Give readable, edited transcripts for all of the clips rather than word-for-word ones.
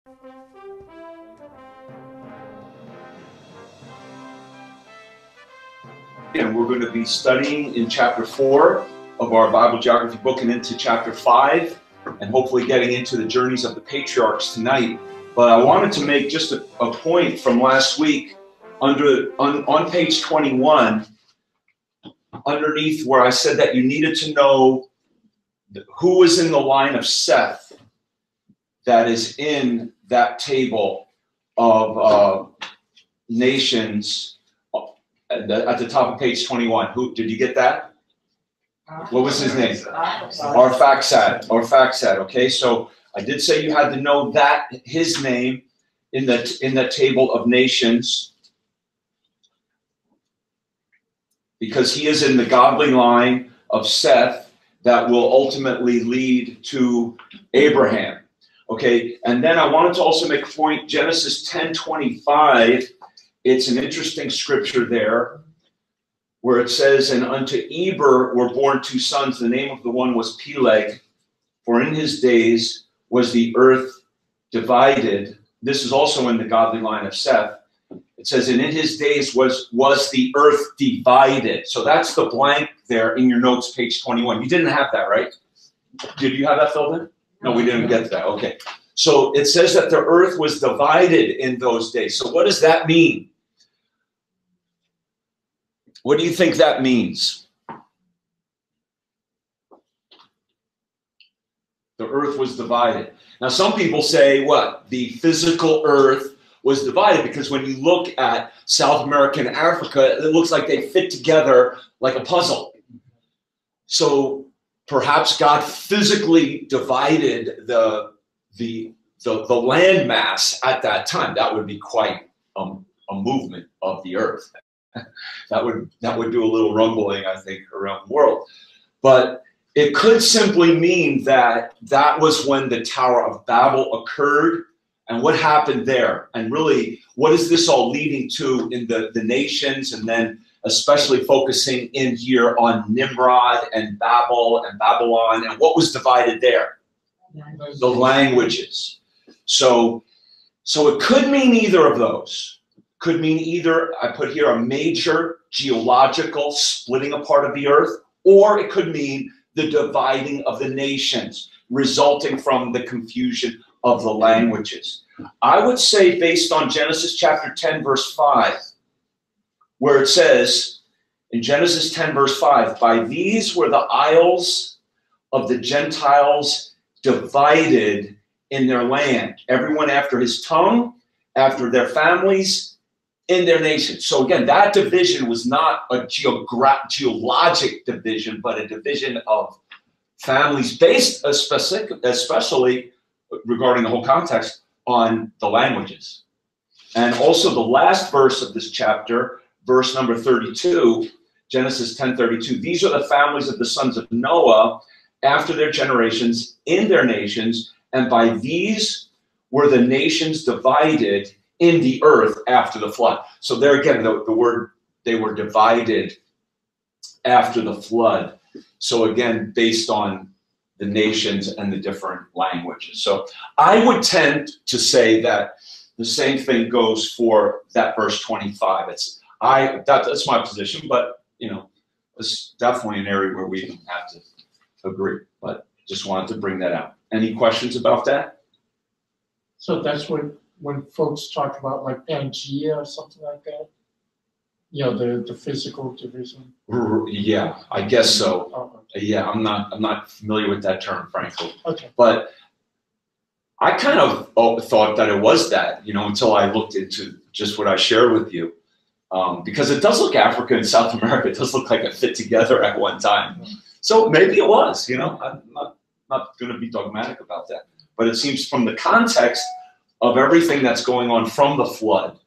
And we're going to be studying in chapter 4 of our Bible geography book and into chapter 5, and hopefully getting into the journeys of the patriarchs tonight. But I wanted to make just a point from last week on page 21, underneath where I said that you needed to know who is in the line of Seth that is in that table of nations. At the top of page 21. Who did you get that? What was his name? Arphaxad. Okay, so I did say you had to know that his name in the table of nations, because he is in the godly line of Seth that will ultimately lead to Abraham. Okay, and then I wanted to also make a point. Genesis 10:25. It's an interesting scripture there where it says, and unto Eber were born 2 sons. The name of the one was Peleg, for in his days was the earth divided. This is also in the godly line of Seth. It says, and in his days was the earth divided. So that's the blank there in your notes, page 21. You didn't have that, right? Did you have that filled in? No, we didn't get that. Okay. So it says that the earth was divided in those days. So what does that mean? What do you think that means? The earth was divided. Now, some people say, what? The physical earth was divided, because when you look at South America and Africa, it looks like they fit together like a puzzle. So perhaps God physically divided the land mass at that time. That would be quite a movement of the earth. That would do a little rumbling, I think, around the world. But it could simply mean that was when the Tower of Babel occurred, and what happened there, and really what is this all leading to in the nations, and then especially focusing in here on Nimrod and Babel and Babylon, and what was divided there? The languages. So it could mean either of those. Could mean either, I put here, a major geological splitting apart of the earth, or it could mean the dividing of the nations resulting from the confusion of the languages. I would say, based on Genesis chapter 10, verse 5, where it says, in Genesis 10, verse 5, by these were the isles of the Gentiles divided in their land, everyone after his tongue, after their families, in their nation. So again, that division was not a geologic division, but a division of families based especially regarding the whole context on the languages. And also the last verse of this chapter, verse number 32, Genesis 10:32, these are the families of the sons of Noah after their generations in their nations, and by these were the nations divided in the earth after the flood. So there again, the word, they were divided after the flood. So again, based on the nations and the different languages. So I would tend to say that the same thing goes for that verse 25. That's my position, but you know, it's definitely an area where we have to agree. But just wanted to bring that out. Any questions about that? So that's when folks talk about like Pangea or something like that, you know, the physical division. Yeah, I guess so. Oh, okay. Yeah, I'm not familiar with that term, frankly. Okay. But I kind of thought that it was that, you know, until I looked into just what I shared with you, because it does look, Africa and South America, it does look like it fit together at one time. So maybe it was, you know. I'm not going to be dogmatic about that, but it seems from the context of everything that's going on from the flood.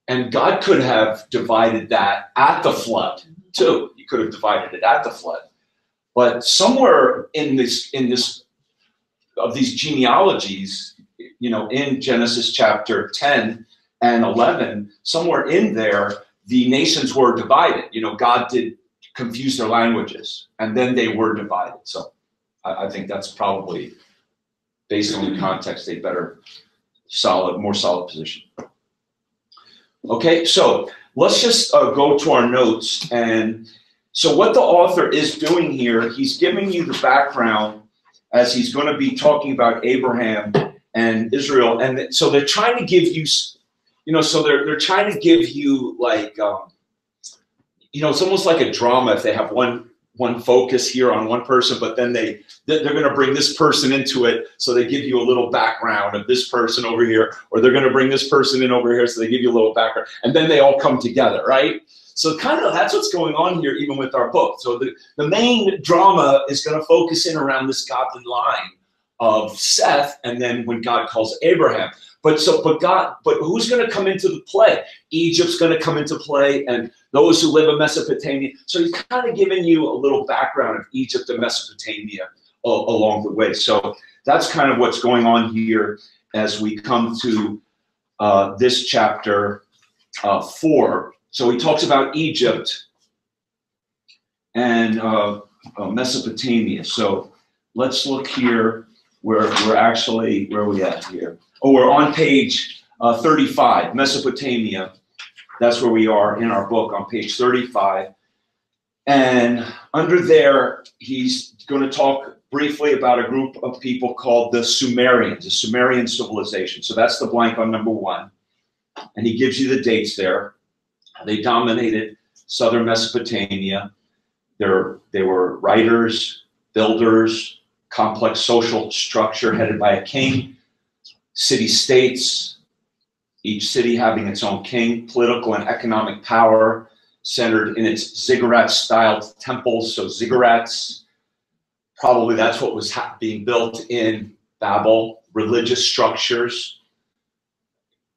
And God could have divided that at the flood too. He could have divided it at the flood. But somewhere in this of these genealogies, you know, in Genesis chapter 10 and 11, somewhere in there, the nations were divided. You know, God did confuse their languages, and then they were divided. So I think that's probably, based on the context, a better more solid position. Okay, so let's just go to our notes. And so what the author is doing here, he's giving you the background as he's going to be talking about Abraham and Israel. And so they're trying to give you, so they're trying to give you like, it's almost like a drama if they have one focus here on one person, but then they're going to bring this person into it, so they give you a little background of this person over here, or they're going to bring this person in over here, so they give you a little background, and then they all come together, right? So kind of that's what's going on here, even with our book. So the main drama is going to focus in around this godly line of Seth, and then when God calls Abraham. But who's going to come into the play? Egypt's going to come into play, and those who live in Mesopotamia. So he's kind of giving you a little background of Egypt and Mesopotamia along the way. So that's kind of what's going on here as we come to this chapter 4. So he talks about Egypt and Mesopotamia. So let's look here where are we at here? Oh, we're on page 35, Mesopotamia. That's where we are in our book, on page 35. And under there, he's going to talk briefly about a group of people called the Sumerians, the Sumerian civilization. So that's the blank on number 1. And he gives you the dates there. They dominated southern Mesopotamia. They were writers, builders, complex social structure headed by a king, city-states, each city having its own king, political and economic power centered in its ziggurat-styled temples. So ziggurats, probably that's what was being built in Babel, religious structures,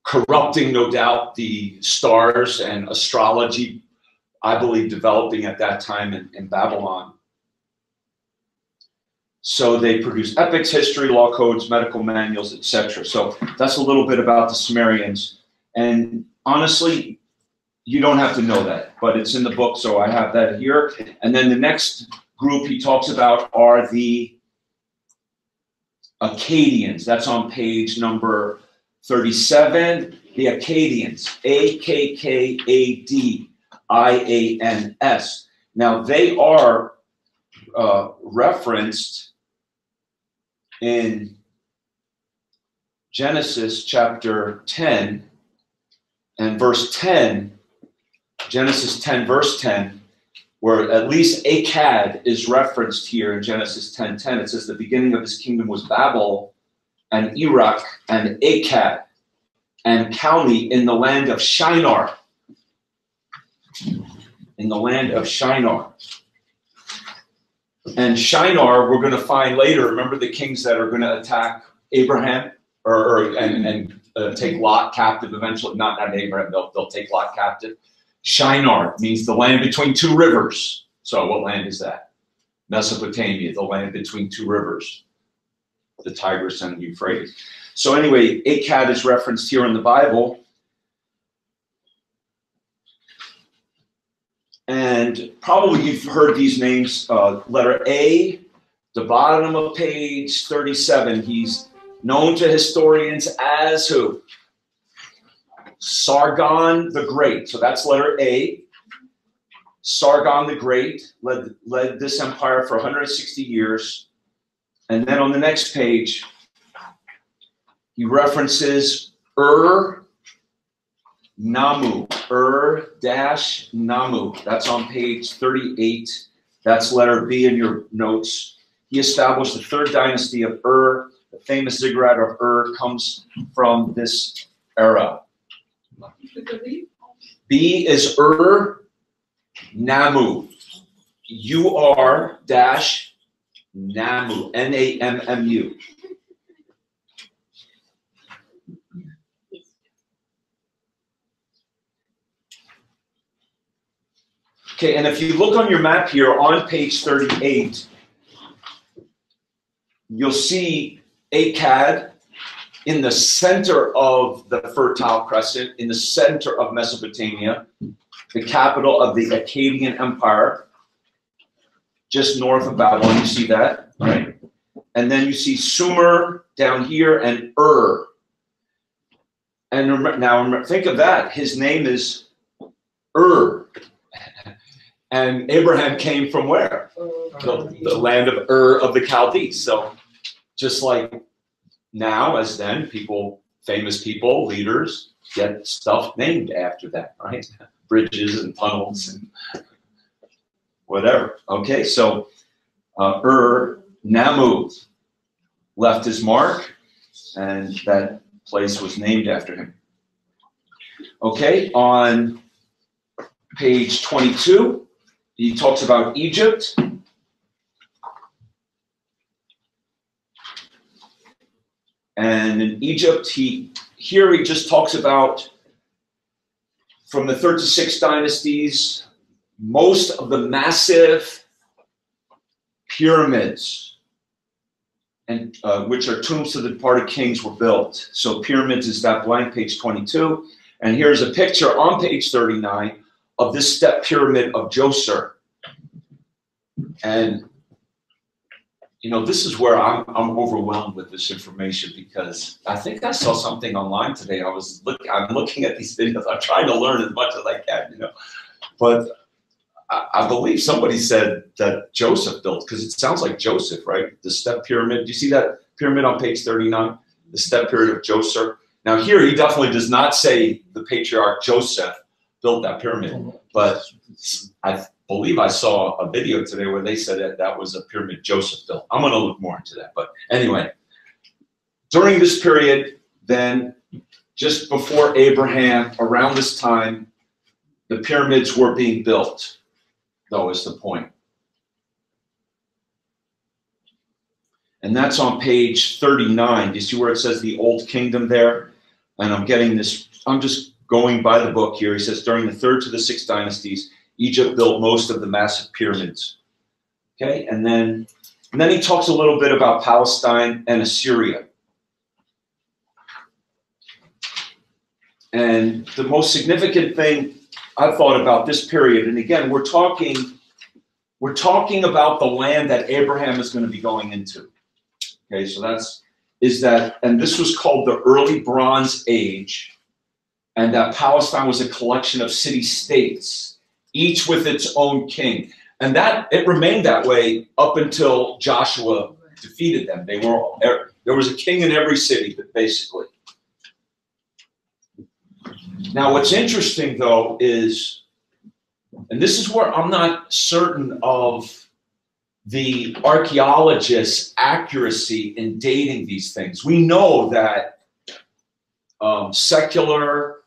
corrupting, no doubt, the stars and astrology, I believe, developing at that time in Babylon. So they produced epics, history, law codes, medical manuals, etc. So that's a little bit about the Sumerians. And honestly, you don't have to know that, but it's in the book, so I have that here. And then the next group he talks about are the Akkadians. That's on page number 37. The Akkadians, Akkadians. Now they are referenced in Genesis chapter 10 and verse 10, Genesis 10 verse 10, where at least Akkad is referenced here in Genesis 10:10. It says the beginning of his kingdom was Babel and Erech and Akkad and Calneh in the land of Shinar. In the land of Shinar. And Shinar, we're going to find later, remember the kings that are going to attack Abraham and take Lot captive eventually? Not Abraham, they'll take Lot captive. Shinar means the land between two rivers. So what land is that? Mesopotamia, the land between two rivers, the Tigris and the Euphrates. So anyway, Akkad is referenced here in the Bible. And probably you've heard these names, letter A, the bottom of page 37. He's known to historians as who? Sargon the Great. So that's letter A. Sargon the Great led this empire for 160 years. And then on the next page, he references Namu, Namu. That's on page 38. That's letter B in your notes. He established the third dynasty of The famous ziggurat of comes from this era. B is Namu. Namu. Nammu. Okay, and if you look on your map here on page 38, you'll see Akkad in the center of the Fertile Crescent, in the center of Mesopotamia, the capital of the Akkadian Empire, just north of Babylon. You see that, right? And then you see Sumer down here and And think of that. His name is Ur. And Abraham came from where? The land of Ur of the Chaldees. So just like now, as then, famous people, leaders, get stuff named after that, right? Bridges and tunnels and whatever. Okay, so Ur Nammu left his mark, and that place was named after him. Okay, on page 22, he talks about Egypt. And in Egypt, he just talks about, from the 3rd to 6th dynasties, most of the massive pyramids, and which are tombs to the departed kings, were built. So pyramids is that blank, page 22. And here's a picture on page 39 of this step pyramid of Djoser. And you know, this is where I'm overwhelmed with this information, because I think I saw something online today. I'm looking at these videos. I'm trying to learn as much as I can, you know. But I believe somebody said that Joseph built, because it sounds like Joseph, right? The step pyramid. Do you see that pyramid on page 39? The step pyramid of Djoser. Now here, he definitely does not say the patriarch Joseph built that pyramid, but I believe I saw a video today where they said that was a pyramid Joseph built. I'm going to look more into that. But anyway, during this period, then, just before Abraham, around this time, the pyramids were being built, though, is the point. And that's on page 39. Do you see where it says the Old Kingdom there? And I'm just going by the book here. He says, during the 3rd to the 6th dynasties, Egypt built most of the massive pyramids. Okay, and then he talks a little bit about Palestine and Assyria. And the most significant thing I thought about this period, and again, we're talking about the land that Abraham is going to be going into. Okay, so and this was called the early Bronze Age, and that Palestine was a collection of city-states, each with its own king. And that it remained that way up until Joshua defeated them. There was a king in every city, basically. Now, what's interesting, though, is, and this is where I'm not certain of the archaeologists' accuracy in dating these things. We know that secular,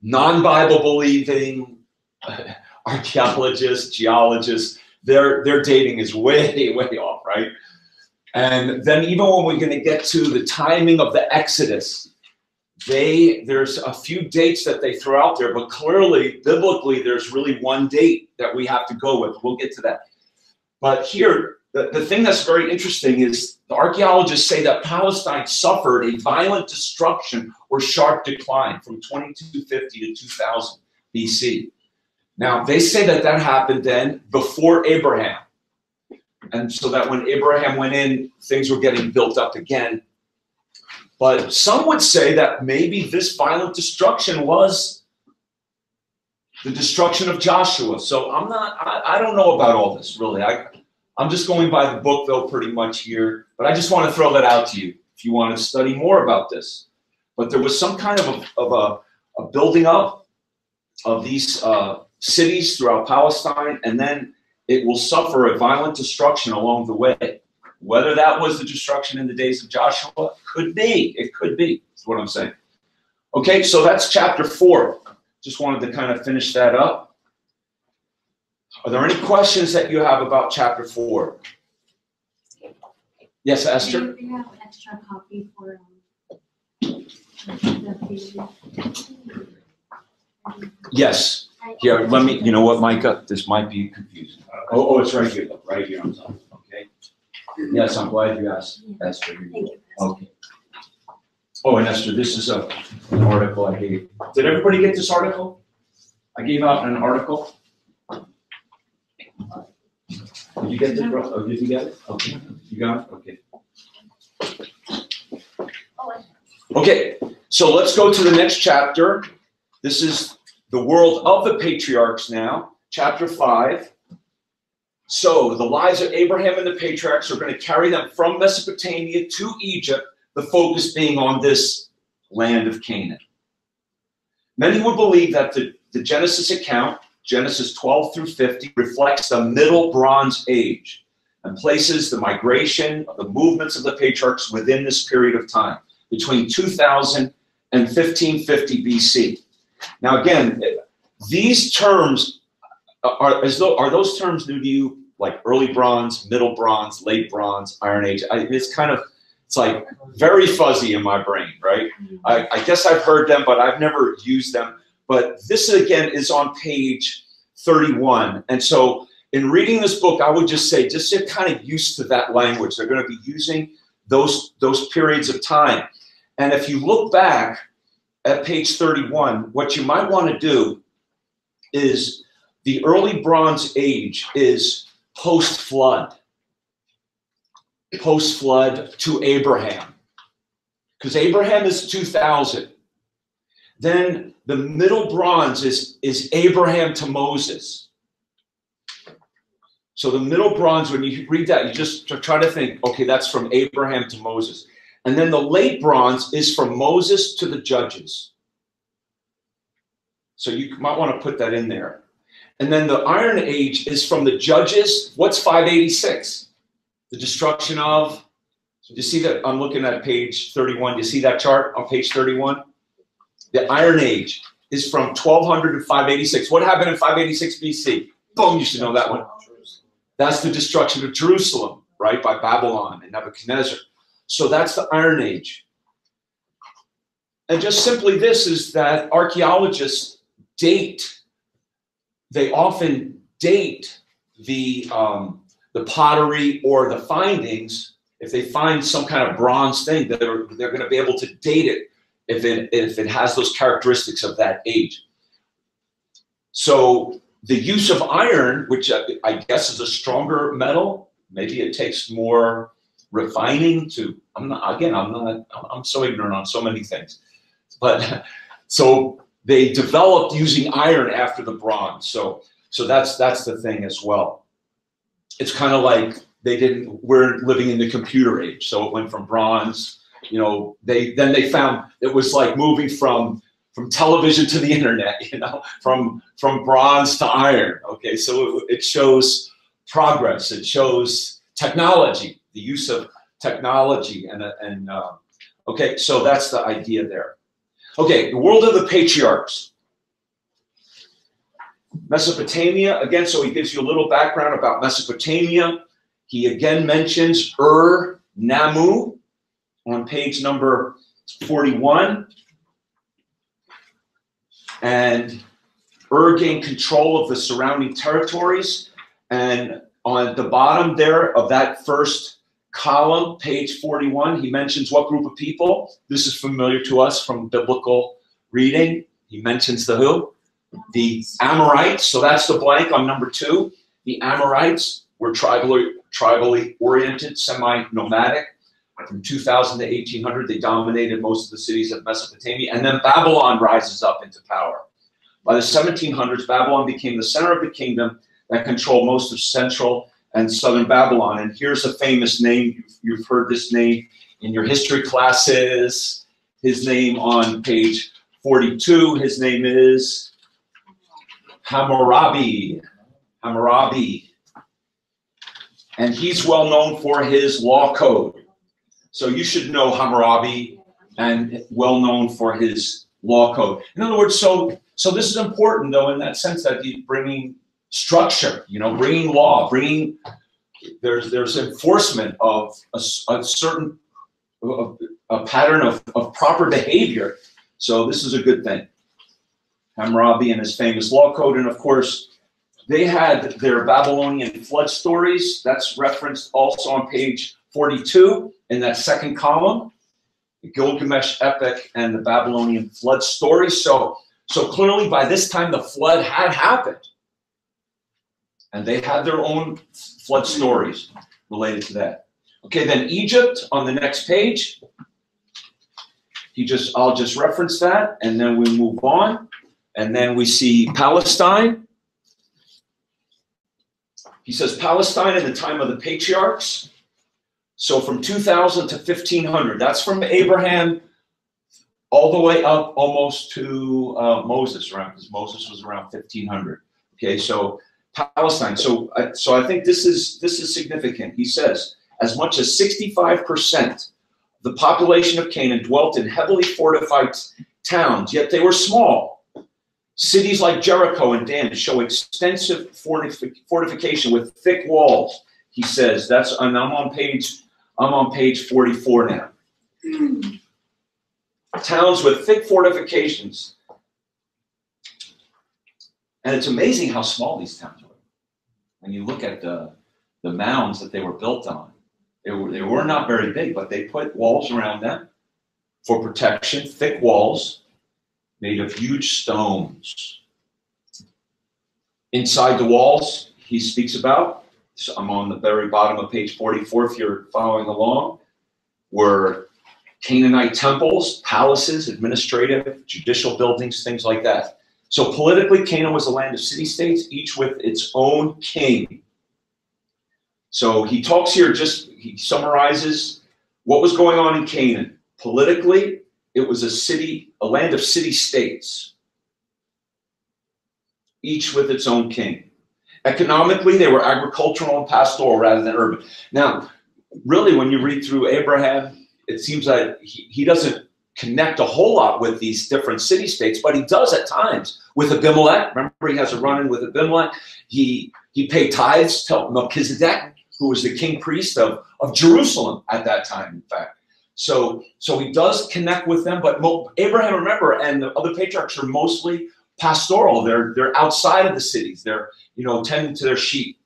non-Bible believing archaeologists, geologists, their dating is way, way off, right? And then even when we're going to get to the timing of the Exodus, there's a few dates that they throw out there, but clearly, biblically, there's really one date that we have to go with. We'll get to that. But here, the thing that's very interesting is the archaeologists say that Palestine suffered a violent destruction or sharp decline from 2250 to 2000 BC. Now, they say that happened then before Abraham. And so that when Abraham went in, things were getting built up again. But some would say that maybe this violent destruction was the destruction of Joshua. So I don't know about all this, really. I'm just going by the book, though, pretty much here. But I just want to throw that out to you if you want to study more about this. But there was some kind of a building up of these cities throughout Palestine, and then it will suffer a violent destruction along the way. Whether that was the destruction in the days of Joshua, could be. It could be. That's what I'm saying. Okay, so that's chapter 4. Just wanted to kind of finish that up. Are there any questions that you have about chapter 4? Yes, Esther? Do you have an extra copy for the pages? Yes. Here, let me, you know what, Micah? This might be confusing. Oh, it's right here, look, right here on top. Okay. Yes, I'm glad you asked, Esther. Thank you. Okay. Oh, and Esther, this is an article I gave. Did everybody get this article? I gave out an article. Did you get this, bro? Oh, did you get it? Okay. You got it? Okay. Okay. So let's go to the next chapter. This is the world of the patriarchs now, chapter 5. So the lives of Abraham and the patriarchs are going to carry them from Mesopotamia to Egypt, the focus being on this land of Canaan. Many would believe that the Genesis account, Genesis 12 through 50, reflects the Middle Bronze Age and places the migration of the movements of the patriarchs within this period of time, between 2000 and 1550 BC. Now again, these terms are those terms new to you, like early bronze, middle bronze, late bronze, Iron Age? It's like very fuzzy in my brain, right? I guess I've heard them, but I've never used them. But this again is on page 31. And so in reading this book, I would just say, just get kind of used to that language. They're going to be using those periods of time. And if you look back at page 31, what you might want to do is the early Bronze Age is post-flood. Post-flood to Abraham. Because Abraham is 2000. Then the Middle Bronze is Abraham to Moses. So the Middle Bronze, when you read that, you just try to think, okay, that's from Abraham to Moses. And then the Late Bronze is from Moses to the Judges. So you might want to put that in there. And then the Iron Age is from the Judges. What's 586? The destruction of, do you see that? I'm looking at page 31. Do you see that chart on page 31? The Iron Age is from 1200 to 586. What happened in 586 BC? Boom, you should know that one. That's the destruction of Jerusalem, right, by Babylon and Nebuchadnezzar. So that's the Iron Age. And just simply this is that archaeologists they often date the pottery or the findings. If they find some kind of bronze thing, they're going to be able to date it if it has those characteristics of that age. So the use of iron, which I guess is a stronger metal, maybe it takes more refining to, I'm so ignorant on so many things. But so they developed using iron after the bronze. So that's the thing as well. It's kind of like we're living in the computer age. So it went from bronze, then they found it was like moving from television to the internet, from bronze to iron. Okay, so it shows progress. It shows technology, the use of technology, okay, so that's the idea there. Okay, the world of the patriarchs. Mesopotamia, again, so he gives you a little background about Mesopotamia. He again mentions Namu on page number 41. And gained control of the surrounding territories. And on the bottom there of that first column, page 41, he mentions what group of people. This is familiar to us from biblical reading. He mentions the who? The Amorites. So that's the blank on number 2. The Amorites were tribally oriented, semi-nomadic. From 2000 to 1800, they dominated most of the cities of Mesopotamia. And then Babylon rises up into power. By the 1700s, Babylon became the center of the kingdom that controlled most of central and southern Babylon. And here's a famous name. You've heard this name in your history classes. His name on page 42, his name is Hammurabi. Hammurabi. And he's well known for his law code. So you should know Hammurabi, and well known for his law code. In other words, so this is important, though, in that sense that he's bringing structure, bringing law, there's enforcement of a certain a pattern of proper behavior. So this is a good thing. Hammurabi and his famous law code, and of course, they had their Babylonian flood stories. That's referenced also on page 42 in that second column, the Gilgamesh epic and the Babylonian flood story. So clearly by this time the flood had happened. And they had their own flood stories related to that. Okay, then Egypt on the next page. I'll just reference that, and then we move on. And then we see Palestine. He says Palestine in the time of the patriarchs. So from 2000 to 1500, that's from Abraham all the way up almost to Moses, around, because Moses was around 1500. Okay, so Palestine. So I think this is significant. He says as much as 65% of the population of Canaan dwelt in heavily fortified towns, yet they were small. Cities like Jericho and Dan show extensive fortification with thick walls. He says that's, and I'm on page 44 now. Towns with thick fortifications. And it's amazing how small these towns were. When you look at the mounds that they were built on, they were not very big, but they put walls around them for protection, thick walls made of huge stones. Inside the walls, he speaks about, so I'm on the very bottom of page 44 if you're following along, were Canaanite temples, palaces, administrative, judicial buildings, things like that. So politically, Canaan was a land of city-states, each with its own king. So he talks here, he summarizes what was going on in Canaan. Politically, it was a land of city-states, each with its own king. Economically, they were agricultural and pastoral rather than urban. Now, really, when you read through Abraham, it seems that he doesn't connect a whole lot with these different city-states, but he does at times with Abimelech. Remember, he has a run-in with Abimelech. He paid tithes to Melchizedek, who was the king priest of Jerusalem at that time, in fact. So he does connect with them, but Abraham, remember, and the other patriarchs are mostly pastoral. They're outside of the cities. They're, tending to their sheep.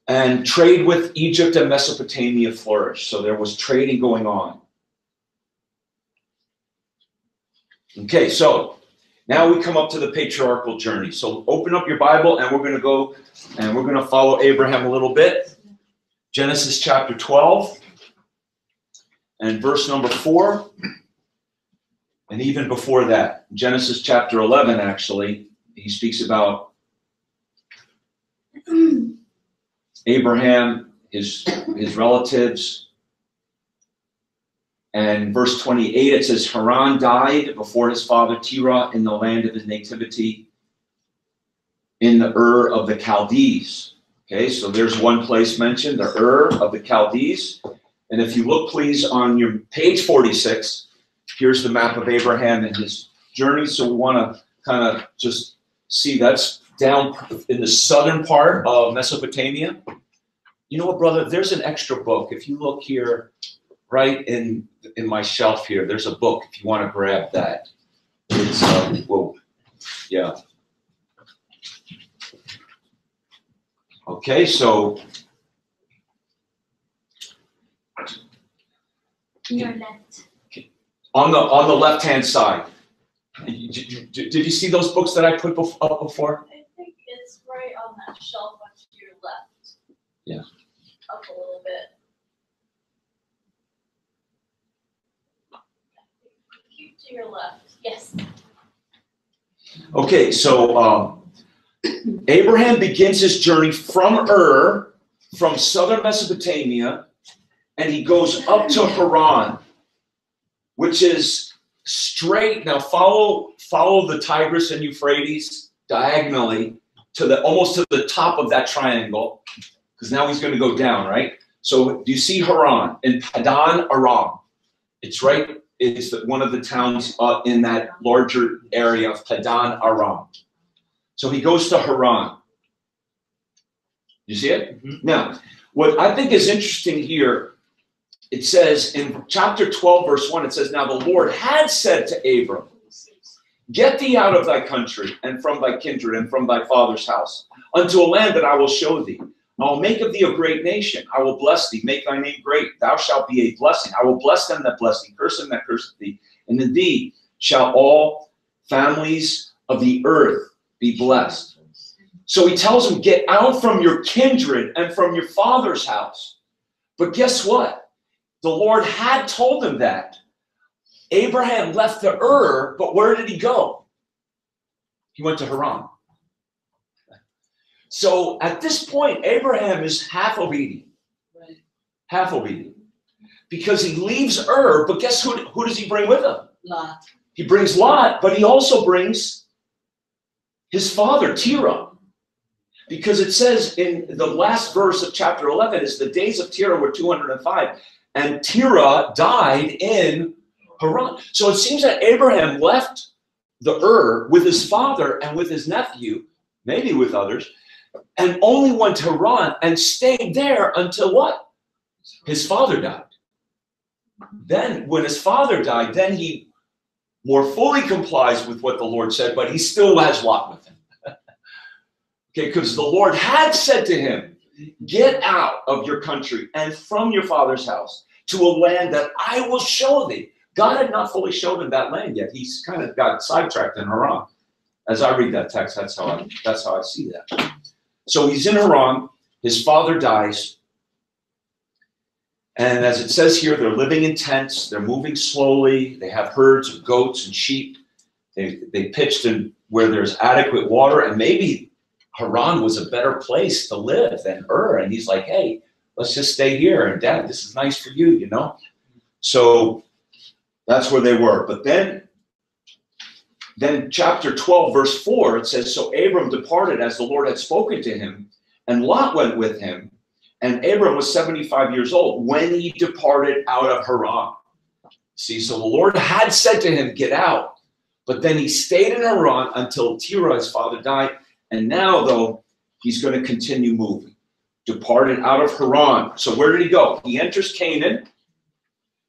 And trade with Egypt and Mesopotamia flourished. So there was trading going on. Okay, so now we come up to the patriarchal journey. So open up your Bible, and we're going to go and we're going to follow Abraham a little bit. Genesis chapter 12 and verse number 4. And even before that, Genesis chapter 11, actually, he speaks about Abraham, his relatives. And verse 28, it says, Haran died before his father Terah in the land of his nativity, in the Ur of the Chaldees. Okay, so there's one place mentioned, the Ur of the Chaldees. And if you look, please, on your page 46, here's the map of Abraham and his journey. So we want to kind of just see that's down in the southern part of Mesopotamia. You know what, brother? There's an extra book. If you look here, right in my shelf here, there's a book if you want to grab that. It's, whoa, yeah. Okay, so. Your left. On the left-hand side. Did you see those books that I put up before? I think it's right on that shelf on to your left. Yeah. Up a little bit. Keep to your left. Yes. Okay, so Abraham begins his journey from Ur, from southern Mesopotamia, and he goes up to Haran, which is straight. Now follow the Tigris and Euphrates diagonally to almost to the top of that triangle, because now he's going to go down, right? So do you see Haran in Padan Aram? It's right. It's one of the towns in that larger area of Padan Aram. So he goes to Haran. You see it? Mm-hmm. Now, what I think is interesting here, it says in chapter 12, verse 1, it says, Now the Lord had said to Abram, Get thee out of thy country, and from thy kindred, and from thy father's house, unto a land that I will show thee. I will make of thee a great nation. I will bless thee, make thy name great. Thou shalt be a blessing. I will bless them that bless thee, curse them that curse thee. And in thee shall all families of the earth be blessed. So he tells him, get out from your kindred and from your father's house. But guess what? the Lord had told him that. Abraham left the Ur, but where did he go? He went to Haran. So at this point, Abraham is half obedient. Right. Half obedient. Because he leaves Ur, but guess who does he bring with him? Lot. He brings Lot, but he also brings his father, Terah. Because it says in the last verse of chapter 11 is the days of Terah were 205, and Terah died in Haran. So it seems that Abraham left the Ur with his father and with his nephew, maybe with others, and only went to Haran and stayed there until what? His father died. Then when his father died, then he more fully complies with what the Lord said, but he still has Lot with him. Okay, because the Lord had said to him, get out of your country and from your father's house to a land that I will show thee. God had not fully showed him that land yet. He's kind of got sidetracked in Haran. As I read that text, that's how I see that. So he's in Haran. His father dies. And as it says here, they're living in tents. They're moving slowly. They have herds of goats and sheep. They pitched in where there's adequate water. And maybe Haran was a better place to live than Ur. And he's like, hey, let's just stay here. And Dad, this is nice for you, you know? So that's where they were. But then chapter 12, verse 4, it says, so Abram departed as the Lord had spoken to him, and Lot went with him. And Abram was 75 years old when he departed out of Haran. See, so the Lord had said to him, get out. But then he stayed in Haran until Terah, his father, died. And now, though, he's going to continue moving. Departed out of Haran. So where did he go? He enters Canaan.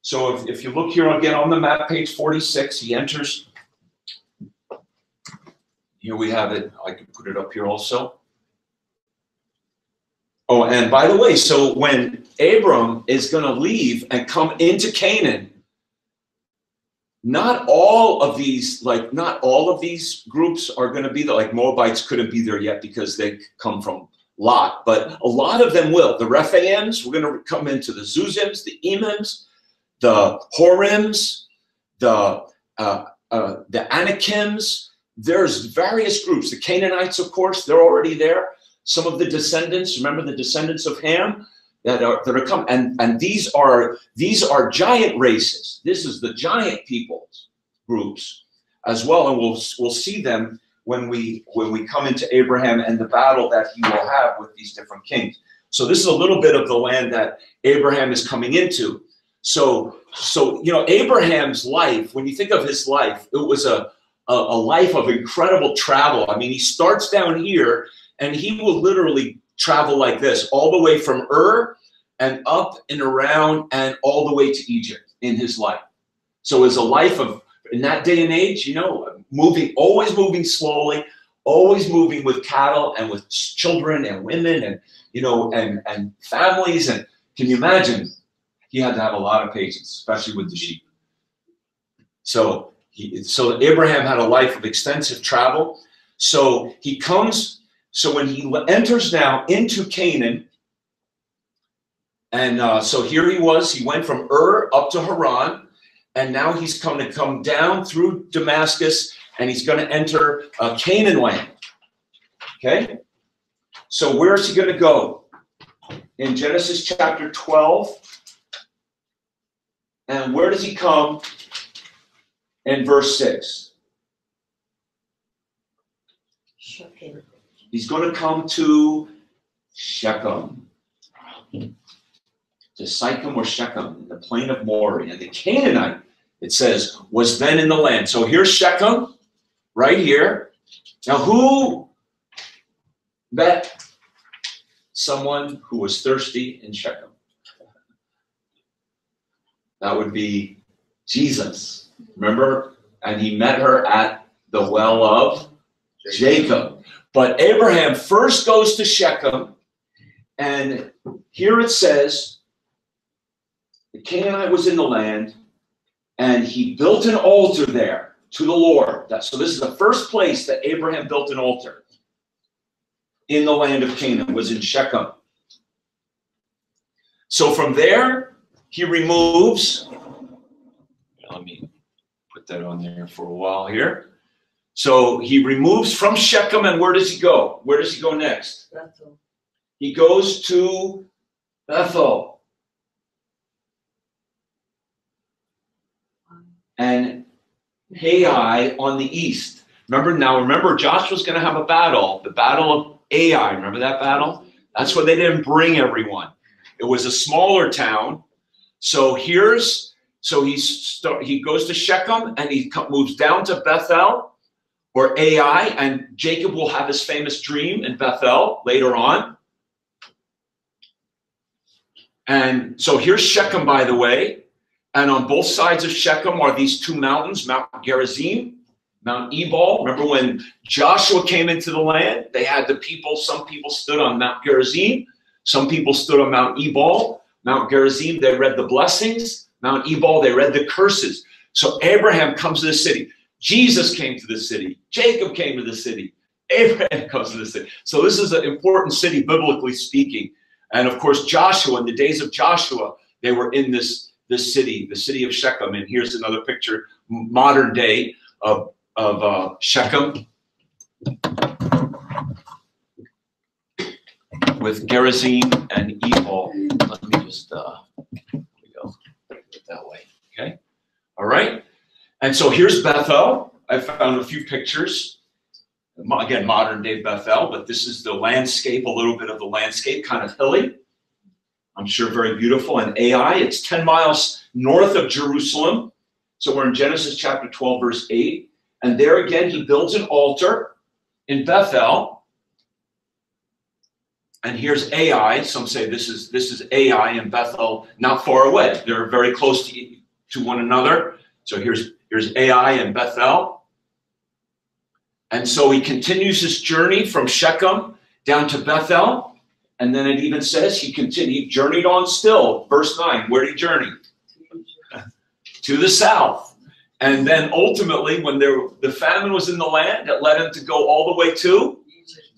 So if you look here again on the map, page 46, he enters. Here we have it. I can put it up here also. Oh, and by the way, so when Abram is going to leave and come into Canaan, not all of these groups are going to be there. Like Moabites couldn't be there yet because they come from Lot, but a lot of them will. The Rephaims, we're going to come into the Zuzims, the Emims, the Horims, the Anakims. There's various groups. The Canaanites, of course, they're already there. Some of the descendants, remember the descendants of Ham that are coming, and these are giant races. This is the giant peoples groups as well, and we'll see them when we come into Abraham and the battle that he will have with these different kings. So this is a little bit of the land that Abraham is coming into. So you know, Abraham's life, when you think of his life, it was a life of incredible travel. I mean, he starts down here, and he will literally travel like this, all the way from Ur and up and around and all the way to Egypt in his life. So it's a life of, in that day and age, you know, always moving slowly, always moving with cattle and with children and women and, you know, and families. And can you imagine? He had to have a lot of patience, especially with the sheep. So Abraham had a life of extensive travel. So he comes. So when he enters now into Canaan, and so here he went from Ur up to Haran, and now he's going to come down through Damascus, and he's going to enter Canaan land. Okay? So where is he going to go? In Genesis chapter 12, and where does he come in verse 6? Shocking. He's going to come to Shechem, to Sychem or Shechem, in the plain of Moreh. And the Canaanite, it says, was then in the land. So here's Shechem, right here. Now, who met someone who was thirsty in Shechem? That would be Jesus. Remember? And he met her at the well of Jacob. But Abraham first goes to Shechem, and here it says, the Canaanite was in the land, and he built an altar there to the Lord. So this is the first place that Abraham built an altar in the land of Canaan, was in Shechem. So from there, he removes, let me put that on there for a while here. So he removes from Shechem, and where does he go? Where does he go next? Bethel. He goes to Bethel. And Ai on the east. Remember, Joshua's going to have a battle, the battle of Ai. Remember that battle? That's where they didn't bring everyone. It was a smaller town. So he goes to Shechem, and he moves down to Bethel, or Ai, and Jacob will have his famous dream in Bethel later on. And so here's Shechem, by the way. And on both sides of Shechem are these two mountains, Mount Gerizim, Mount Ebal. Remember when Joshua came into the land, they had some people stood on Mount Gerizim, some people stood on Mount Ebal. Mount Gerizim, they read the blessings. Mount Ebal, they read the curses. So Abraham comes to the city. Jesus came to the city. Jacob came to the city. Abraham comes to the city. So this is an important city, biblically speaking. And of course, Joshua, in the days of Joshua, they were in this city, the city of Shechem. And here's another picture, modern day of Shechem, with Gerizim and Ebal. Let me just, here we go, put it that way, okay? All right, and so here's Bethel. I found a few pictures. Again, modern day Bethel, but this is the landscape, a little bit of the landscape, kind of hilly. I'm sure very beautiful. And Ai, it's 10 miles north of Jerusalem. So we're in Genesis chapter 12, verse 8. And there again, he builds an altar in Bethel. And here's Ai. Some say this is Ai and Bethel, not far away. They're very close to one another. So here's Ai and Bethel. And so he continues his journey from Shechem down to Bethel. And then it even says he journeyed on still. Verse 9, where did he journey? To the south. And then ultimately, when the famine was in the land, it led him to go all the way to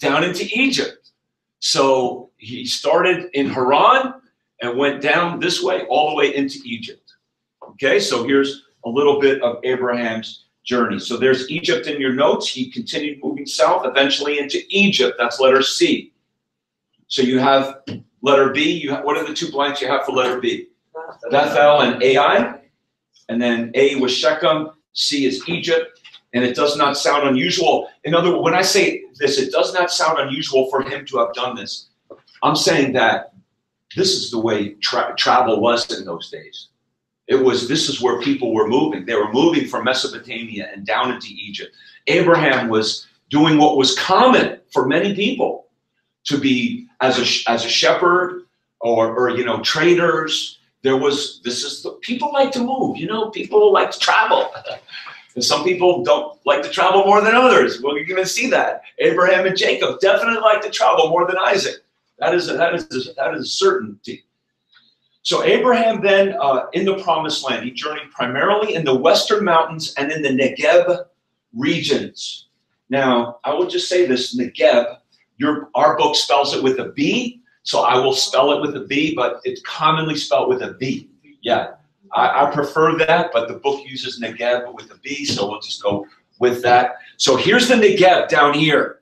down into Egypt. So he started in Haran and went down this way all the way into Egypt. Okay, so here's a little bit of Abraham's journey. So there's Egypt in your notes. He continued moving south, eventually into Egypt. That's letter C. So you have letter B. What are the two blanks you have for letter B? Bethel and Ai. And then A was Shechem. C is Egypt. And it does not sound unusual. In other words, when I say this, it does not sound unusual for him to have done this. I'm saying that this is the way travel was in those days. This is where people were moving. They were moving from Mesopotamia and down into Egypt. Abraham was doing what was common for many people to be as a shepherd or traders. People like to move, people like to travel. And some people don't like to travel more than others. Well, you're going to see that. Abraham and Jacob definitely like to travel more than Isaac. That is a certainty. So Abraham then, in the Promised Land, he journeyed primarily in the Western Mountains and in the Negev regions. Now, I will just say this, Negev, our book spells it with a B, so I will spell it with a B, but it's commonly spelled with a B. Yeah, I prefer that, but the book uses Negev with a B, so we'll just go with that. So here's the Negev down here,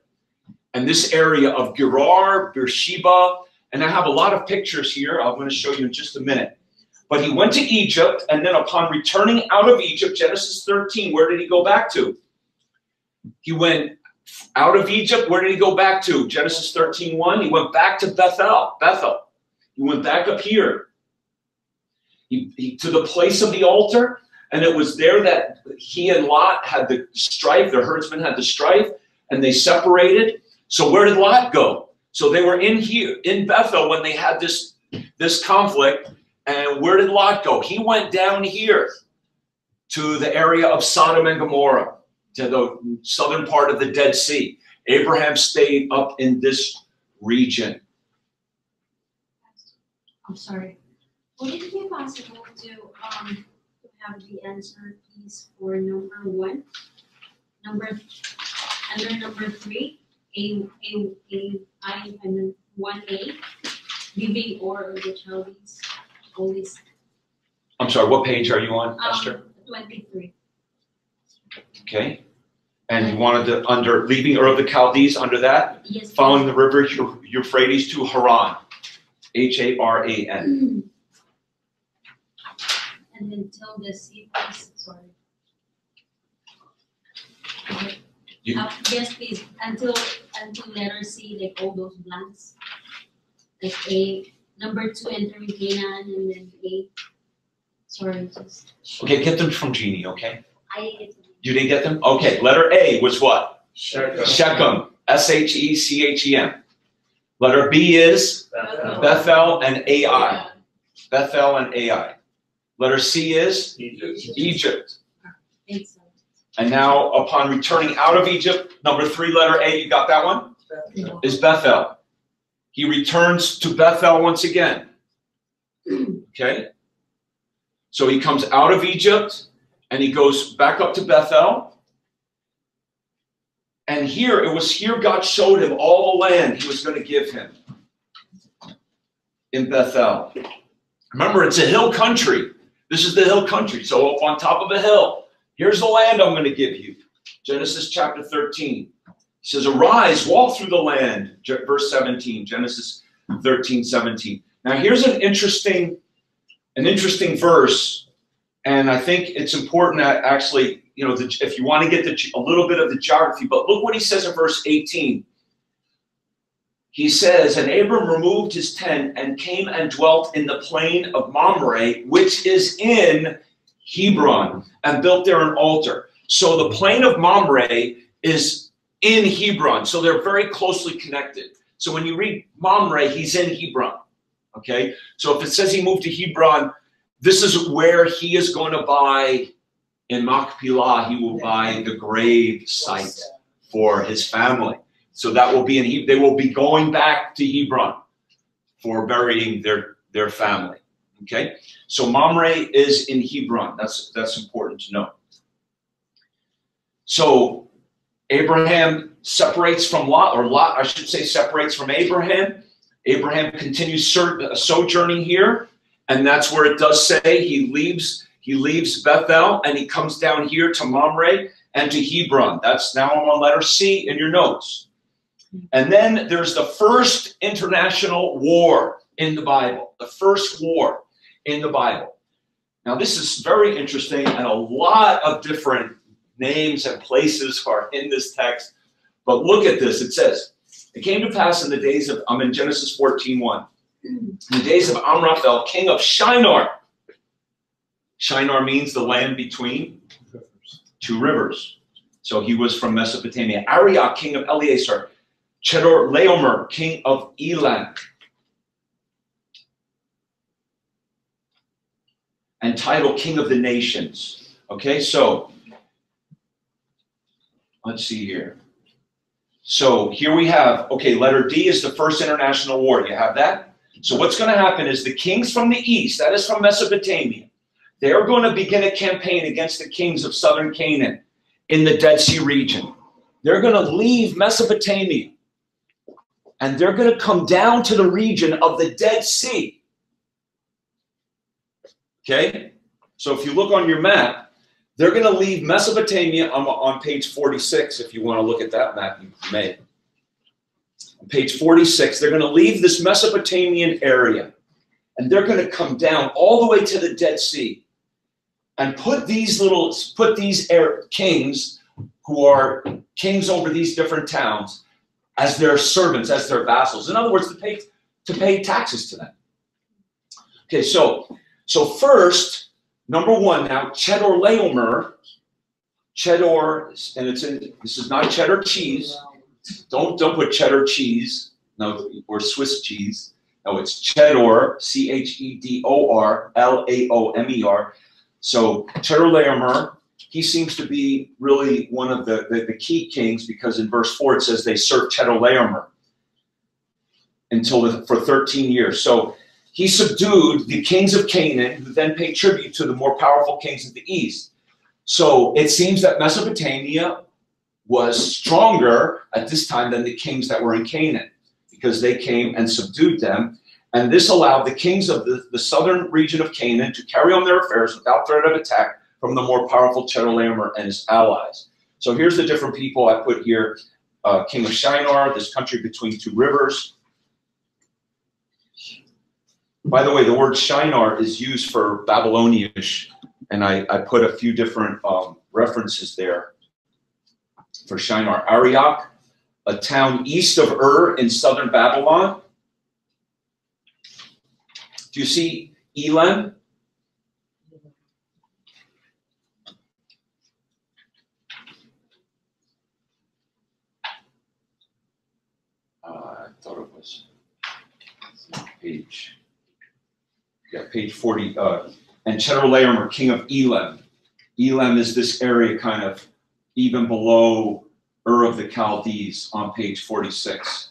and this area of Gerar, Beersheba, and I have a lot of pictures here. I'm going to show you in just a minute. But he went to Egypt, and then upon returning out of Egypt, Genesis 13, where did he go back to? He went out of Egypt. Where did he go back to? Genesis 13:1. He went back to Bethel. He went back up here. To the place of the altar, and it was there that he and Lot had the strife. The herdsmen had the strife, and they separated. So where did Lot go? So they were in Bethel when they had this conflict. And where did Lot go? He went down here to the area of Sodom and Gomorrah, to the southern part of the Dead Sea. Abraham stayed up in this region. I'm sorry. Would it be possible to have the answer, please, for number 1? Under number 3, I 1A, giving or the Chaldees, always I'm sorry, what page are you on, Esther? 23. Okay. And you wanted to, under leaving Ur of the Chaldees, under that, Yes. following the river Euphrates to Haran, Haran. And then till the sea, please. Sorry. Yes, please. Until letter C, like all those blanks. Like A, number 2 entering Canaan, and then A. Sorry, just. Okay, get them from Jeannie, okay? I. You didn't get them? Okay, letter A was what? Shechem. Shechem, Shechem. Letter B is Bethel and Ai. Bethel and Ai. Letter C is Egypt. Thanks. And now, upon returning out of Egypt, number 3, letter A, you got that one? Is Bethel. He returns to Bethel once again. Okay? So he comes out of Egypt, and he goes back up to Bethel. And here, it was here God showed him all the land he was going to give him in Bethel. Remember, it's a hill country. This is the hill country. So up on top of a hill, here's the land I'm going to give you. Genesis chapter 13. It says, arise, walk through the land. Verse 17, Genesis 13, 17. Now here's an interesting verse. And I think it's important that actually, you know, if you want to get a little bit of the geography, but look what he says in verse 18. He says, and Abram removed his tent and came and dwelt in the plain of Mamre, which is in Hebron, and built there an altar. So the plain of Mamre is in Hebron. So they're very closely connected. So when you read Mamre, he's in Hebron. Okay? So if it says he moved to Hebron, this is where he is going to buy, in Machpelah, he will buy the grave site for his family. So that will be in they will be going back to Hebron for burying their family. Okay? So Mamre is in Hebron. That's important to know. So Abraham separates from Lot, or Lot, I should say, separates from Abraham. Abraham continues sojourning here, and that's where it does say he leaves Bethel and he comes down here to Mamre and to Hebron. That's now I'm on letter C in your notes. And then there's the first international war in the Bible, the first war in the Bible. Now this is very interesting, and a lot of different names and places are in this text. But look at this. It says, it came to pass in the days of, I'm in Genesis 14:1. In the days of Amraphel, king of Shinar. Shinar means the land between 2 rivers. So he was from Mesopotamia. Arioch, king of Eleazar. Chedorlaomer, king of Elam. And title, king of the nations. Okay, so let's see here. So here we have, okay, letter D is the first international war. You have that? So what's going to happen is the kings from the east, that is from Mesopotamia, they're going to begin a campaign against the kings of southern Canaan in the Dead Sea region. They're going to leave Mesopotamia, and they're going to come down to the region of the Dead Sea. Okay? So if you look on your map, they're going to leave Mesopotamia on page 46, if you want to look at that map, you may. On page 46, they're going to leave this Mesopotamian area, and they're going to come down all the way to the Dead Sea and put these kings who are kings over these different towns as their servants, as their vassals. In other words, to pay taxes to them. Okay, so first, number 1 now, Chedorlaomer, cheddar, and this is not cheddar cheese. Don't put cheddar cheese, no, or Swiss cheese. No, it's Chedor, Chedor, Laomer. So Chedorlaomer, he seems to be really one of the key kings, because in verse 4 it says they served Chedorlaomer for 13 years. So he subdued the kings of Canaan, who then paid tribute to the more powerful kings of the east. So it seems that Mesopotamia was stronger at this time than the kings that were in Canaan, because they came and subdued them. And this allowed the kings of the southern region of Canaan to carry on their affairs without threat of attack from the more powerful Chedorlaomer and his allies. So here's the different people I put here. King of Shinar, this country between two rivers. By the way, the word Shinar is used for Babylonish, and I put a few different references there for Shinar. Arioch, a town east of Ur in southern Babylon. Do you see Elam? I thought it was page. Yeah, page 40. And Chedorlaomer, king of Elam. Elam is this area kind of even below Ur of the Chaldees on page 46.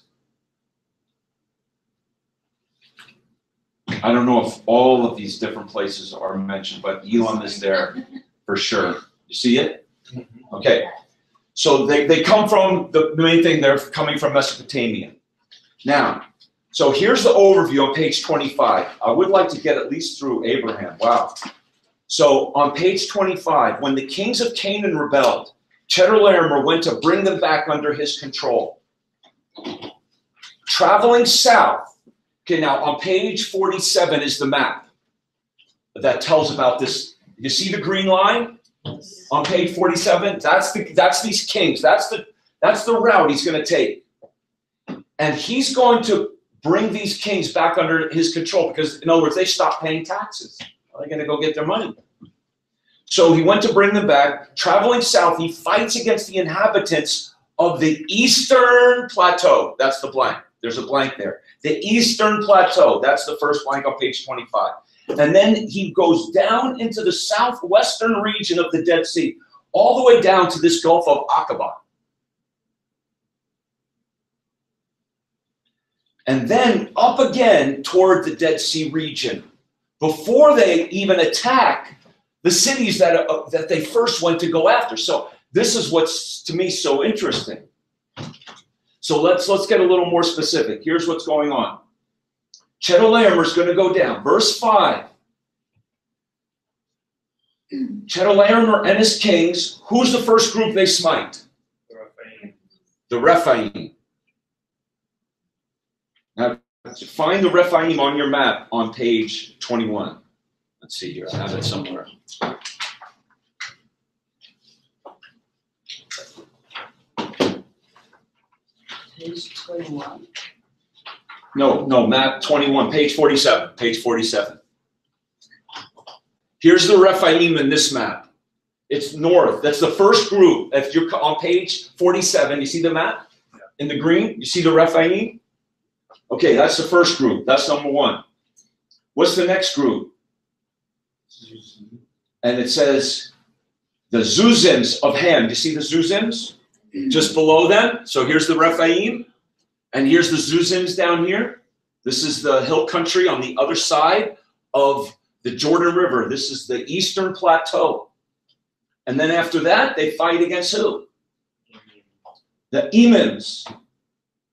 I don't know if all of these different places are mentioned, but Elam is there for sure. You see it? Okay. So they come from, the main thing, they're coming from Mesopotamia. Now, so here's the overview on page 25. I would like to get at least through Abraham. Wow. So on page 25, when the kings of Canaan rebelled, Chedorlaomer went to bring them back under his control. Traveling south. Okay, now on page 47 is the map that tells about this. You see the green line on page 47? That's these kings. That's the route he's going to take. And he's going to bring these kings back under his control because, in other words, they stopped paying taxes. How are they going to go get their money? So he went to bring them back. Traveling south, he fights against the inhabitants of the eastern plateau. That's the blank. There's a blank there. The eastern plateau. That's the first blank on page 25. And then he goes down into the southwestern region of the Dead Sea, all the way down to this Gulf of Aqaba. And then up again toward the Dead Sea region, before they even attack the cities that they first went to go after. So this is what's, to me, so interesting. So let's get a little more specific. Here's what's going on. Chedorlaomer is going to go down. Verse 5. Chedorlaomer and his kings, who's the first group they smite? The Rephaim. Now, find the Rephaim on your map on page 21. Let's see here. I have it somewhere. Page 21. No, map 21, page 47. Page 47. Here's the Rephaim in this map. It's north. That's the first group. If you're on page 47, you see the map in the green? You see the Rephaim? Okay, that's the first group. That's number one. What's the next group? And it says the Zuzims of Ham. Do you see the Zuzims? Just below them. So here's the Rephaim. And here's the Zuzims down here. This is the hill country on the other side of the Jordan River. This is the eastern plateau. And then after that, they fight against who? The Emims.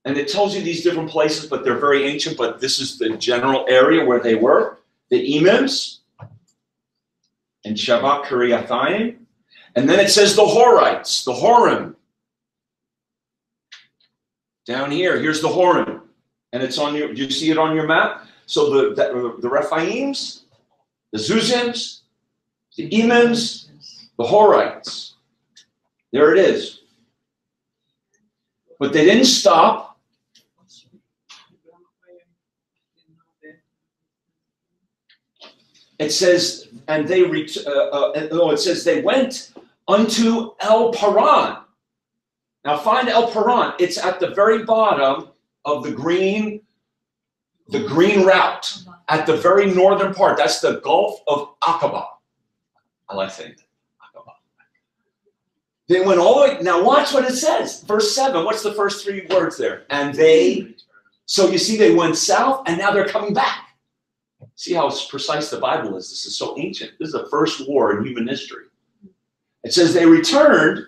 And it tells you these different places, but they're very ancient. But this is the general area where they were. The Emims and Shavak Kiriathaim. And then it says the Horites, the Horim. Down here, here's the Horim. And it's on your, do you see it on your map? So the Rephaims, the Zuzims, the Emims, the Horites. There it is. But they didn't stop. It says, and they it says they went unto El Paran. Now find El Paran. It's at the very bottom of the green route, at the very northern part. That's the Gulf of Aqaba. I like saying that. Aqaba. They went all the way. Now watch what it says. Verse 7. What's the first three words there? And they. So you see they went south and now they're coming back. See how precise the Bible is. This is so ancient. This is the first war in human history. It says they returned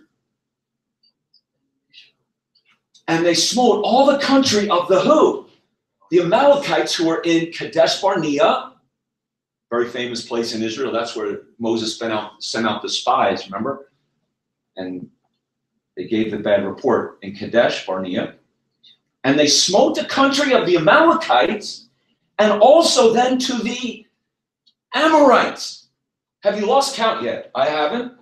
and they smote all the country of the who? The Amalekites who were in Kadesh Barnea, very famous place in Israel. That's where Moses sent out the spies, remember? And they gave the bad report in Kadesh Barnea. And they smote the country of the Amalekites and also then to the Amorites. Have you lost count yet? I haven't.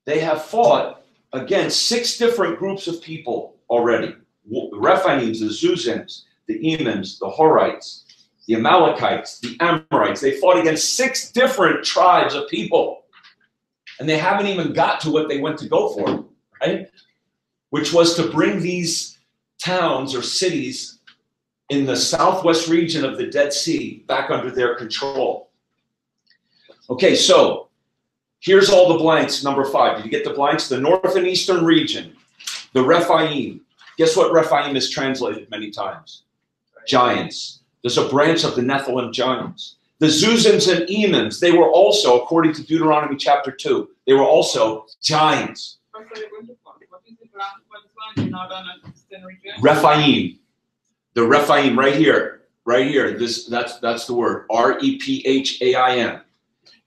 They have fought against 6 different groups of people already. The Rephaims, the Zuzims, the Emims, the Horites, the Amalekites, the Amorites. They fought against 6 different tribes of people. And they haven't even got to what they went to go for, right? Which was to bring these towns or cities in the southwest region of the Dead Sea back under their control. Okay, so here's all the blanks, number 5. Did you get the blanks? The north and eastern region, the Rephaim. Guess what Rephaim is translated many times? Giants. There's a branch of the Nephilim giants. The Zuzims and Emims, they were also, according to Deuteronomy chapter 2, they were also giants. Rephaim. The Rephaim right here. That's the word. R-E-P-H-A-I-M.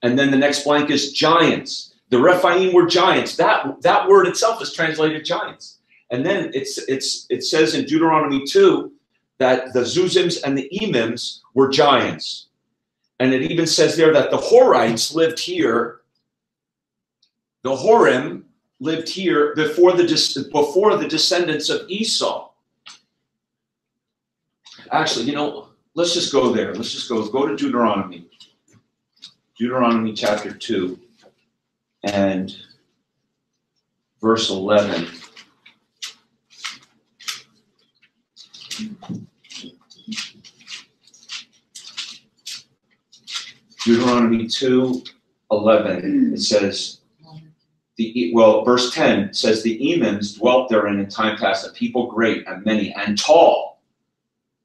And then the next blank is giants. The Rephaim were giants. That word itself is translated giants. And then it says in Deuteronomy 2 that the Zuzims and the Emims were giants. And it even says there that the Horites lived here. The Horim lived here before the descendants of Esau. Actually, you know, let's just go there. Let's just go to Deuteronomy. Deuteronomy chapter 2 and verse 11. Deuteronomy 2:11. It says, verse 10 says, the Emims dwelt therein in time past, a people great and many and tall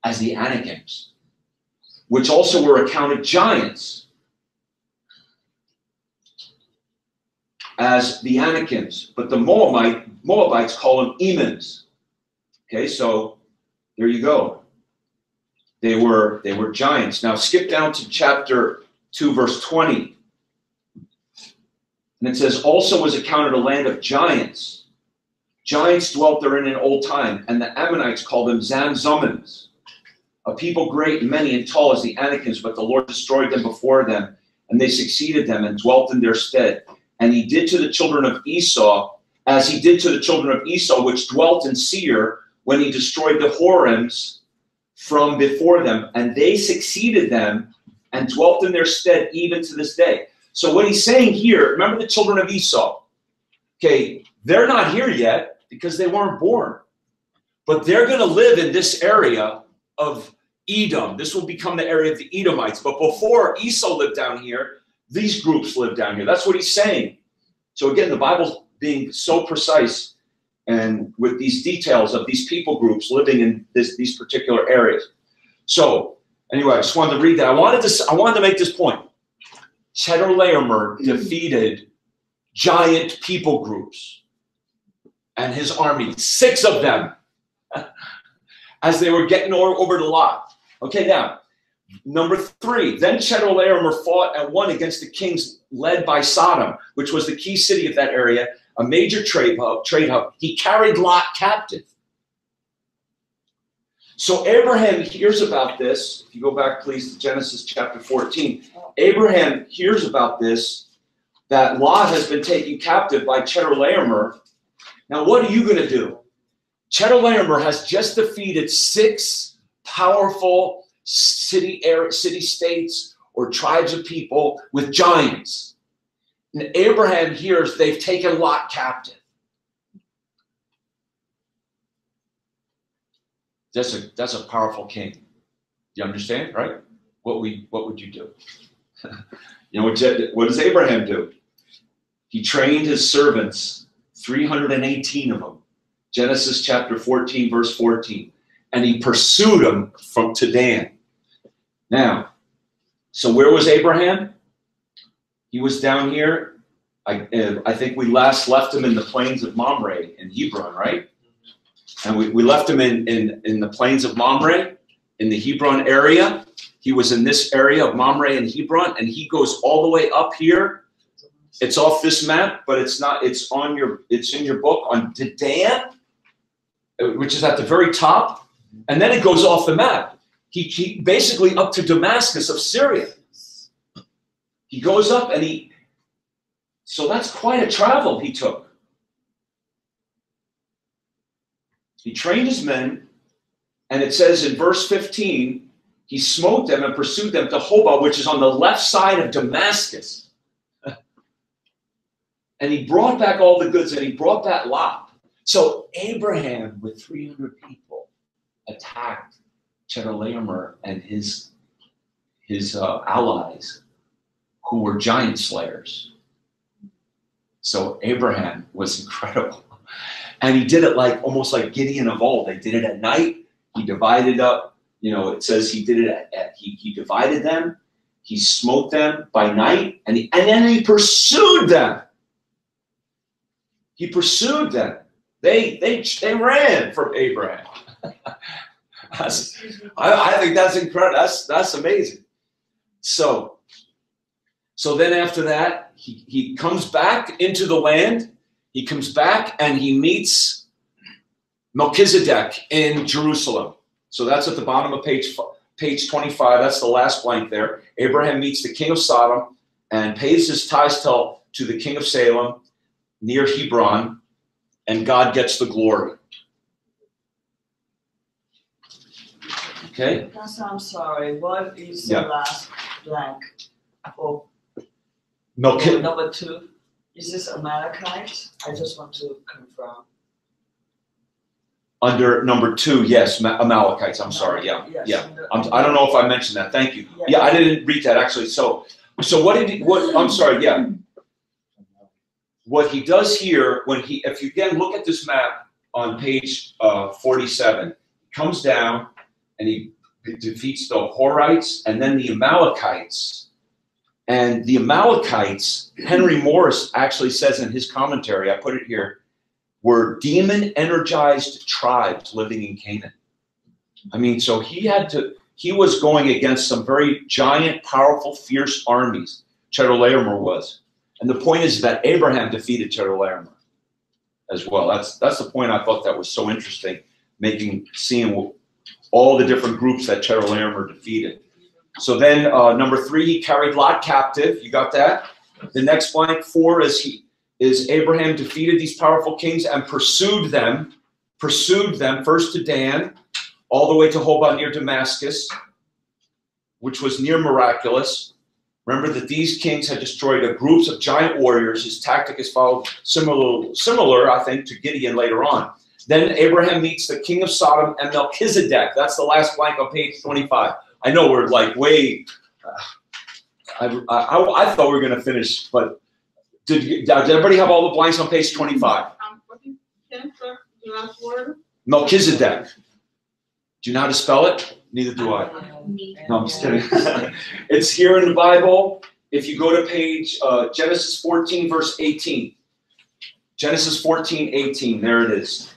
as the Anakims, which also were accounted giants as the Anakims, but the Moabites call them Emims. Okay, so there you go. They were giants. Now skip down to chapter 2, verse 20. And it says, also was accounted a land of giants. Giants dwelt therein in old time, and the Ammonites called them Zamzummins, a people great and many and tall as the Anakims, but the Lord destroyed them before them, and they succeeded them and dwelt in their stead. And he did to the children of Esau as he did to the children of Esau, which dwelt in Seir, when he destroyed the Horims from before them, and they succeeded them and dwelt in their stead even to this day. So what he's saying here, remember the children of Esau. Okay, they're not here yet because they weren't born. But they're going to live in this area of Edom. This will become the area of the Edomites. But before Esau lived down here, these groups lived down here. That's what he's saying. So again, the Bible's being so precise and with these details of these people groups living in these particular areas. So anyway, I just wanted to read that. I wanted to make this point. Chedorlaomer defeated giant people groups and his army, 6 of them, as they were getting over the lot. Okay, now, number 3, then Chedorlaomer fought and won against the kings led by Sodom, which was the key city of that area, a major trade hub. He carried Lot captive. So Abraham hears about this. If you go back, please, to Genesis chapter 14. Abraham hears about this, that Lot has been taken captive by Chedorlaomer. Now, what are you going to do? Chedorlaomer has just defeated 6 powerful city-states or tribes of people with giants. And Abraham hears they've taken Lot captive. That's a powerful king. You understand, right? What would you do? You know what does Abraham do? He trained his servants, 318 of them. Genesis chapter 14, verse 14. And he pursued them to Dan. Now, so where was Abraham? He was down here. I think we last left him in the plains of Mamre in Hebron, right? And we left him in the plains of Mamre, in the Hebron area. He was in this area of Mamre and Hebron, and he goes all the way up here. It's off this map, but it's not. It's in your book on Dan, which is at the very top, and then it goes off the map. He basically up to Damascus of Syria. He goes up and so that's quite a travel he took. He trained his men, and it says in verse 15, he smote them and pursued them to Hobah, which is on the left side of Damascus. And he brought back all the goods, and he brought back Lot. So Abraham, with 300 people, attacked Chedorlaomer and his allies, who were giant slayers. So Abraham was incredible. And he did it almost like Gideon of old. They did it at night. He divided up, it says he did it he divided them. He smote them by night, and then he pursued them. He pursued them. They ran from Abraham. I think that's incredible. That's amazing. So then after that, he comes back into the land. He comes back and he meets Melchizedek in Jerusalem. So that's at the bottom of page 25. That's the last blank there. Abraham meets the king of Sodom and pays his tithes to the king of Salem near Hebron, and God gets the glory. Okay? Pastor, I'm sorry. What is the last blank for number 2? Is this Amalekites? I just want to confirm. Under number 2, yes, Amalekites. I'm sorry. Yeah. I don't know if I mentioned that. Thank you. Yeah, I didn't read that actually. So what did he? I'm sorry. Yeah. What he does here, if you again look at this map on page 47, he comes down and he defeats the Horites and then the Amalekites. And the Amalekites, Henry Morris actually says in his commentary, I put it here, were demon-energized tribes living in Canaan. I mean, so he was going against some very giant, powerful, fierce armies. Chedorlaomer was. And the point is that Abraham defeated Chedorlaomer as well. That's the point I thought that was so interesting, seeing all the different groups that Chedorlaomer defeated. So then number 3, he carried Lot captive. You got that? The next blank 4 is Abraham defeated these powerful kings and pursued them first to Dan, all the way to Hobah near Damascus, which was near Miraculous. Remember that these kings had destroyed groups of giant warriors. His tactic is followed similar, I think, to Gideon later on. Then Abraham meets the king of Sodom and Melchizedek. That's the last blank on page 25. I know we're way. I thought we were going to finish, but did everybody have all the blanks on page 25? What did you the last word? Melchizedek. Do you know how to spell it? Neither do I. No, I'm just kidding. It's here in the Bible. If you go to page Genesis 14, verse 18. Genesis 14, 18. There it is.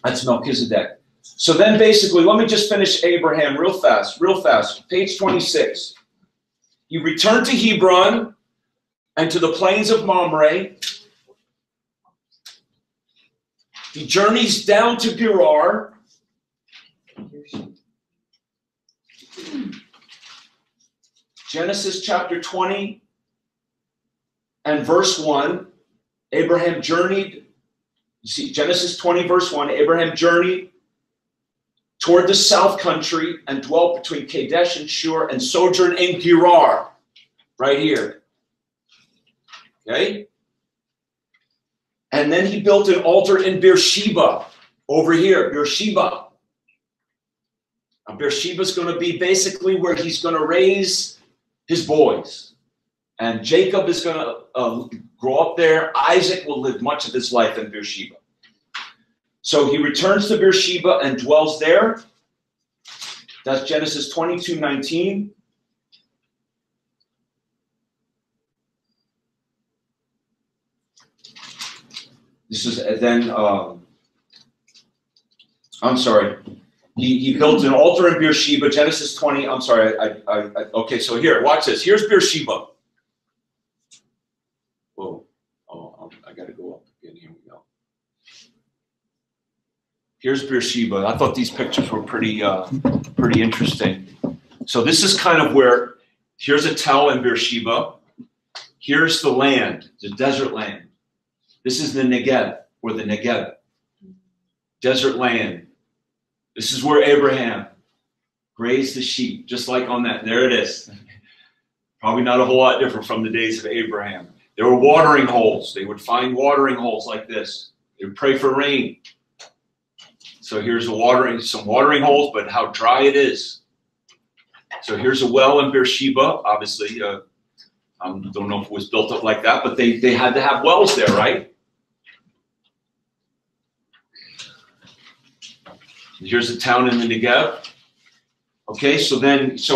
That's Melchizedek. So then basically, let me just finish Abraham real fast. Page 26. He returned to Hebron and to the plains of Mamre. He journeys down to Gerar. Genesis chapter 20 and verse 1. Abraham journeyed. You see, Genesis 20, verse 1. Abraham journeyed toward the south country and dwelt between Kadesh and Shur and sojourned in Gerar. Right here. Okay? And then he built an altar in Beersheba. Over here, Beersheba. Now, Beersheba is going to be basically where he's going to raise his boys. And Jacob is going to grow up there. Isaac will live much of his life in Beersheba. So he returns to Beersheba and dwells there. That's Genesis 22:19. This is then I'm sorry. He built an altar in Beersheba, Genesis 20. I'm sorry. Okay, so here, watch this. Here's Beersheba. Whoa. Oh, I got to go up again. Here we go. Here's Beersheba. I thought these pictures were pretty interesting. So this is kind of where, here's a tell in Beersheba. Here's the land, the desert land. This is the Negev, or the Negev. Desert land. This is where Abraham grazed the sheep, just like on that. There it is. Probably not a whole lot different from the days of Abraham. There were watering holes. They would find watering holes like this. They would pray for rain. So here's some watering holes, but how dry it is. So here's a well in Beersheba. Obviously, I don't know if it was built up like that, but they had to have wells there, right? Here's a town in the Negev. Okay, so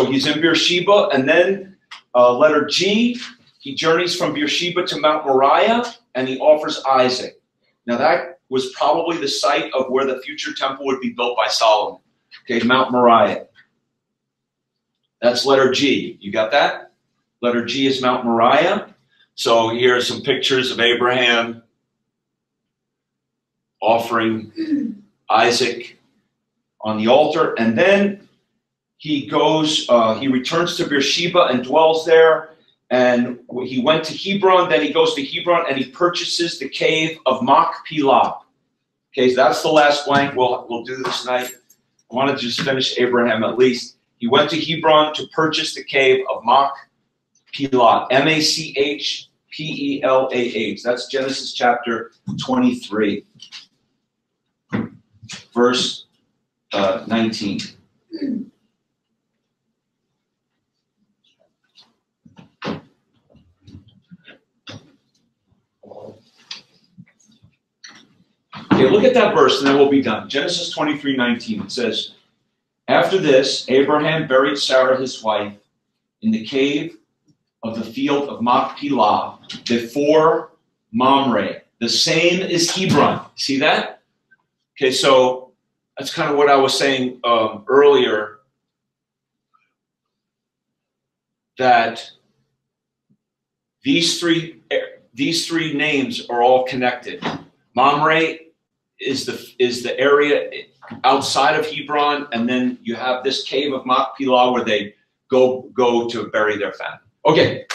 he's in Beersheba, and then letter G, he journeys from Beersheba to Mount Moriah, and he offers Isaac. Now that was probably the site of where the future temple would be built by Solomon. Okay, Mount Moriah. That's letter G. You got that? Letter G is Mount Moriah. So here are some pictures of Abraham offering Isaac on the altar, and then he returns to Beersheba and dwells there, and he went to Hebron, then he goes to Hebron and he purchases the cave of Machpelah. Okay, so that's the last blank we'll do this night. I want to just finish Abraham at least. He went to Hebron to purchase the cave of Machpelah, M-A-C-H-P-E-L-A-H. That's Genesis chapter 23, verse 19. Okay, look at that verse and then we'll be done. Genesis 23:19. It says, after this, Abraham buried Sarah his wife in the cave of the field of Machpelah before Mamre. The same is Hebron. See that? Okay, so that's kind of what I was saying earlier, that these three names are all connected. Mamre is the area outside of Hebron, and then you have this cave of Machpelah where they go to bury their family. Okay.